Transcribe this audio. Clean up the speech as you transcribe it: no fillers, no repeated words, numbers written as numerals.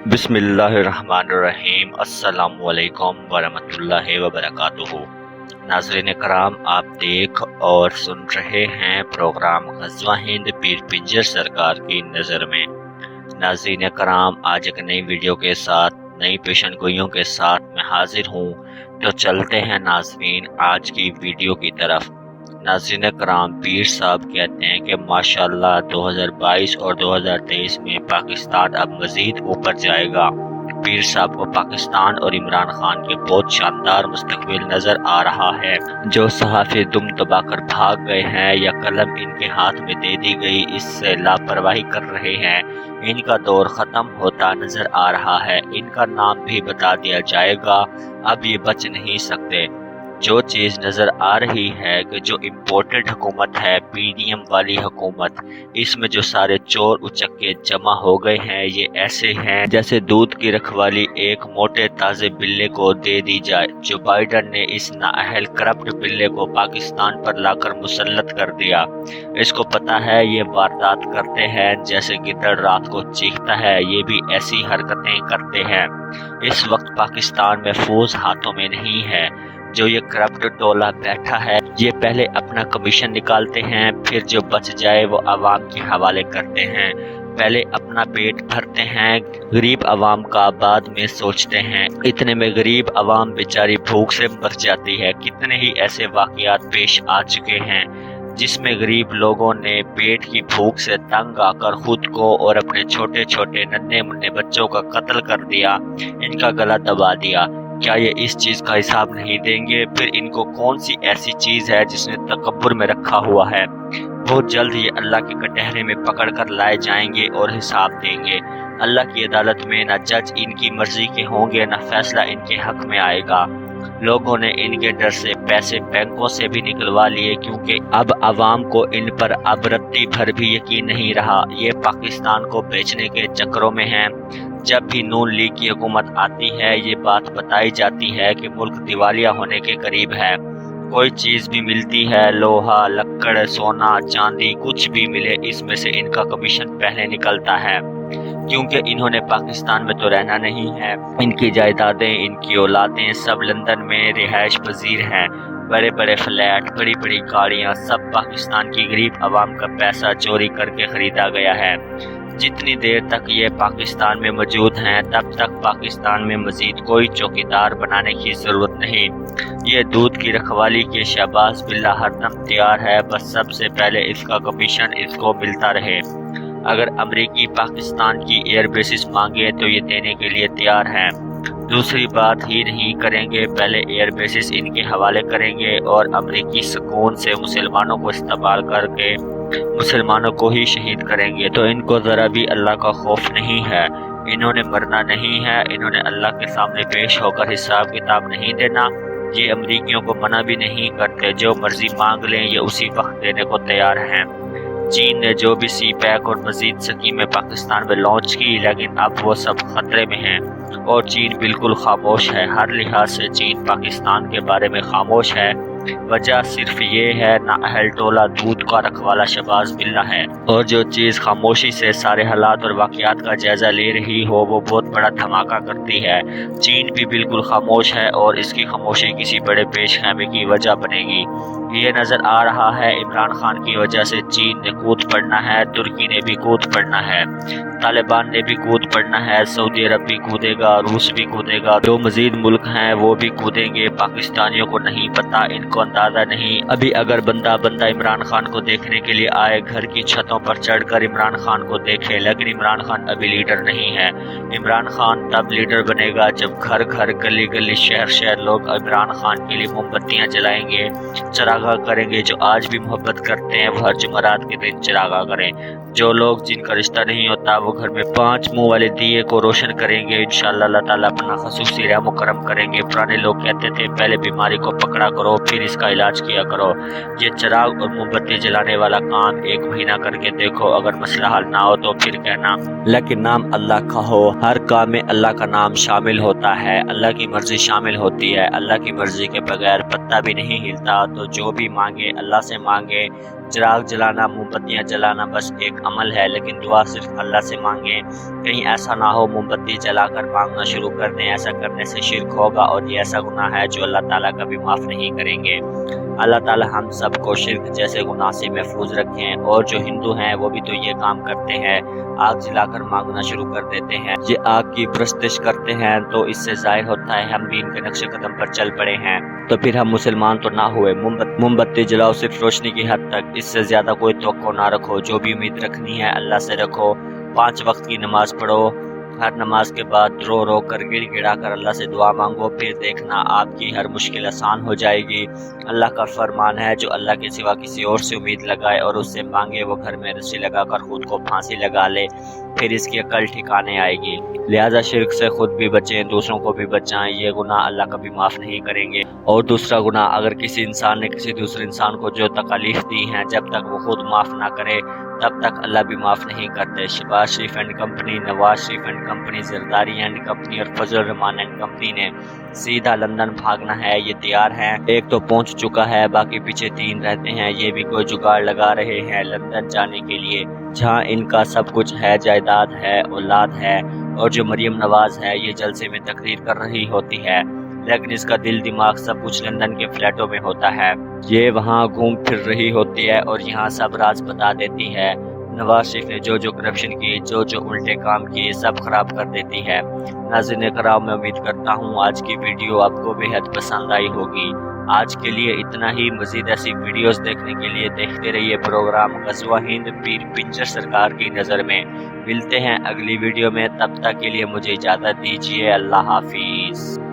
बिस्मिल्लाहिर्रहमानिर्रहीम। अस्सलामुअलैकुम वरहमतुल्लाहि वबरकातुहू। नाज़रीन कराम, आप देख और सुन रहे हैं प्रोग्राम ग़ज़वा हिंद पीर पिंजर सरकार की नज़र में। नाज़रीन कराम, आज एक नई वीडियो के साथ नई पेशन गोइयों के साथ मैं हाजिर हूँ। तो चलते हैं नाज़रीन आज की वीडियो की तरफ। नाज़रीन कराम, पीर साहब कहते हैं कि माशाल्लाह 2022 और 2023 में पाकिस्तान अब मज़ीद ऊपर जाएगा। पीर साहब को पाकिस्तान और इमरान खान के बहुत शानदार मुस्तकबिल नज़र आ रहा है। जो सहाफ़ी दुम दबाकर भाग गए हैं या कलम इनके हाथ में दे दी गई, इससे लापरवाही कर रहे हैं, इनका दौर ख़त्म होता नज़र आ रहा है। इनका नाम भी बता दिया जाएगा, अब ये बच नहीं सकते। जो चीज़ नज़र आ रही है कि जो इम्पोर्टेड हुकूमत है, पीडीएम वाली हुकूमत, इसमें जो सारे चोर उचक्के जमा हो गए हैं, ये ऐसे हैं जैसे दूध की रखवाली एक मोटे ताज़े बिल्ले को दे दी जाए। जो बाइडन ने इस नाअहल करप्ट बिल्ले को पाकिस्तान पर लाकर मुसल्लत कर दिया। इसको पता है ये वारदात करते हैं, जैसे गिद्दड़ रात को चीखता है, ये भी ऐसी हरकतें करते हैं। इस वक्त पाकिस्तान में फौज हाथों में नहीं है। जो ये करप्ट टोला बैठा है, ये पहले अपना कमीशन निकालते हैं, फिर जो बच जाए वो आवाम के हवाले करते हैं। पहले अपना पेट भरते हैं, गरीब आवाम का बाद में सोचते हैं। इतने में गरीब आवाम बेचारी भूख से मर जाती है। कितने ही ऐसे वाक़यात पेश आ चुके हैं जिसमें गरीब लोगों ने पेट की भूख से तंग आकर खुद को और अपने छोटे छोटे नन्हे मुन्ने बच्चों का कत्ल कर दिया, इनका गला दबा दिया। क्या ये इस चीज़ का हिसाब नहीं देंगे? फिर इनको कौन सी ऐसी चीज़ है जिसने तकब्बुर में रखा हुआ है? बहुत जल्द ये अल्लाह के कटहरे में पकड़ कर लाए जाएंगे और हिसाब देंगे। अल्लाह की अदालत में न जज इनकी मर्जी के होंगे, न फैसला इनके हक में आएगा। लोगों ने इनके डर से पैसे बैंकों से भी निकलवा लिए, क्योंकि अब आवाम को इन पर अब रत्ती भर भी यकीन नहीं रहा। ये पाकिस्तान को बेचने के चक्करों में हैं। जब भी नून लीग की हुकूमत आती है, ये बात बताई जाती है कि मुल्क दिवालिया होने के करीब है। कोई चीज़ भी मिलती है, लोहा लक्कड़ सोना चांदी कुछ भी मिले, इसमें से इनका कमीशन पहले निकलता है, क्योंकि इन्होंने पाकिस्तान में तो रहना नहीं है। इनकी जायदादें, इनकी औलादें सब लंदन में रिहाइश पजीर हैं। बड़े बड़े फ्लैट, बड़ी बड़ी गाड़ियाँ, सब पाकिस्तान की गरीब आवाम का पैसा चोरी करके ख़रीदा गया है। जितनी देर तक ये पाकिस्तान में मौजूद हैं, तब तक पाकिस्तान में मज़ीद कोई चौकीदार बनाने की ज़रूरत नहीं। ये दूध की रखवाली के शहबाज बिल्ला हरदम तैयार है, बस सबसे पहले इसका कमीशन इसको मिलता रहे। अगर अमरीकी पाकिस्तान की एयर बेसिस मांगे तो ये देने के लिए तैयार हैं। दूसरी बात ही नहीं करेंगे, पहले एयर बेसिस इनके हवाले करेंगे और अमरीकी सुकून से मुसलमानों को इस्तेमाल करके मुसलमानों को ही शहीद करेंगे। तो इनको ज़रा भी अल्लाह का खौफ नहीं है। इन्होंने मरना नहीं है, इन्होंने अल्लाह के सामने पेश होकर हिसाब किताब नहीं देना। ये अमरीकियों को मना भी नहीं करते, जो मर्जी मांग लें ये उसी वक्त देने को तैयार हैं। चीन ने जो भी सी पैक और मजीद स्कीमें पाकिस्तान में लॉन्च की, लेकिन अब वो सब खतरे में हैं और चीन बिल्कुल खामोश है। हर लिहाज से चीन पाकिस्तान के बारे में खामोश है। वजह सिर्फ ये है, नाअहल टोला दूध का रखवाला शहबाज बिल्ला है, और जो चीज़ खामोशी से सारे हालात और वाक़यात का जायजा ले रही हो, वो बहुत बड़ा धमाका करती है। चीन भी बिल्कुल खामोश है और इसकी खामोशी किसी बड़े पेशखैमे की वजह बनेगी। ये नज़र आ रहा है इमरान खान की वजह से चीन ने कूद पड़ना है, तुर्की ने भी कूद पड़ना है, तालिबान ने भी कूद पड़ना है, सऊदी अरब भी कूदेगा, रूस भी कूदेगा, जो मजीद मुल्क हैं वो भी कूदेंगे। पाकिस्तानियों को नहीं पता, इनको अंदाजा नहीं। अभी अगर बंदा इमरान खान को देखने के लिए आए, घर की छतों पर चढ़कर इमरान खान को देखे, लेकिन इमरान खान अभी लीडर नहीं है। इमरान खान तब लीडर बनेगा जब घर घर गली गली शहर शहर लोग इमरान खान के लिए मोमबत्तियाँ जलाएंगे, चरागा करेंगे। जो आज भी मोहब्बत करते हैं वो हर जुमेरात के दिन चरागा करें। जो लोग जिनका रिश्ता नहीं होता वो घर में 5 मुंह वाले दिए को रोशन करेंगे। इंशाअल्लाह अल्लाह ताला अपना खसूसी रहम करम करेंगे। पुराने लोग कहते थे पहले बीमारी को पकड़ा करो फिर इसका इलाज किया करो। ये चिराग और मोमबत्ती जलाने वाला काम 1 महीना करके देखो, अगर मसला हल ना हो तो फिर कहना। लेकिन नाम अल्लाह का हो, हर काम में अल्लाह का नाम शामिल होता है, अल्लाह की मर्जी शामिल होती है। अल्लाह की मर्जी के बगैर पत्ता भी नहीं हिलता। तो जो भी मांगे अल्लाह से मांगे, चिराग जलाना, मोमबत्तियाँ जलाना बस एक अमल है, लेकिन दुआ सिर्फ अल्लाह से मांगें। कहीं ऐसा ना हो मोमबत्ती जलाकर मांगना शुरू कर दें, ऐसा करने से शिर्क होगा और ये ऐसा गुनाह है जो अल्लाह ताला कभी माफ़ नहीं करेंगे। अल्लाह ताला हम सबको शिर्क जैसे गुनाह से महफूज रखें। और जो हिंदू हैं वो भी तो ये काम करते हैं, आग जलाकर मांगना शुरू कर देते हैं, ये आग की परस्तिश करते हैं, तो इससे जाहिर होता है हम भी इनके नक्शे कदम पर चल पड़े हैं। तो फिर हम मुसलमान तो ना हुए। मोमबत्ती जलाओ सिर्फ रोशनी की हद तक, इससे ज्यादा कोई तवक्को ना रखो। जो भी उम्मीद रखनी है अल्लाह से रखो। 5 वक्त की नमाज पढ़ो, हर नमाज के बाद रो रो कर गिड़ा कर अल्लाह से दुआ मांगो, फिर देखना आपकी हर मुश्किल आसान हो जाएगी। अल्लाह का फरमान है, जो अल्लाह के सिवा किसी और से उम्मीद लगाए और उससे मांगे वो घर में रस्सी लगाकर खुद को फांसी लगा ले, फिर इसकी अकल ठिकाने आएगी। लिहाजा शिर्क से खुद भी बचें, दूसरों को भी बचाएं, ये गुनाह अल्लाह कभी माफ़ नहीं करेंगे। और दूसरा गुनाह, अगर किसी इंसान ने किसी दूसरे इंसान को जो तकलीफ दी है, जब तक वो खुद माफ़ ना करे तब तक अल्लाह भी माफ़ नहीं करते। Shahbaz Sharif and company, Nawaz Sharif and company, Zardari and company और फजल रहमान एंड कंपनी ने सीधा लंदन भागना है, ये तैयार हैं। एक तो पहुंच चुका है, बाकी पीछे 3 रहते हैं। ये भी कोई जुगाड़ लगा रहे हैं लंदन जाने के लिए, जहां इनका सब कुछ है, जायदाद है, औलाद है। और जो मरियम नवाज है ये जलसे में तकरीर कर रही होती है, लेकिन इसका दिल दिमाग सब कुछ लंदन के फ्लैटों में होता है। ये वहाँ घूम फिर रही होती है और यहाँ सब राज बता देती है। नवाज शरीफ ने जो करप्शन की, जो उल्टे काम किए, सब खराब कर देती है। नाज़रीन कराम, मैं उम्मीद करता हूँ आज की वीडियो आपको बेहद पसंद आई होगी। आज के लिए इतना ही। मज़ीद ऐसी वीडियोस देखने के लिए देखते रहिए प्रोग्राम ग़ज़वा हिंद पीर पिंजर सरकार की नज़र में। मिलते हैं अगली वीडियो में, तब तक के लिए मुझे इजाज़त दीजिए। अल्लाह हाफिज़।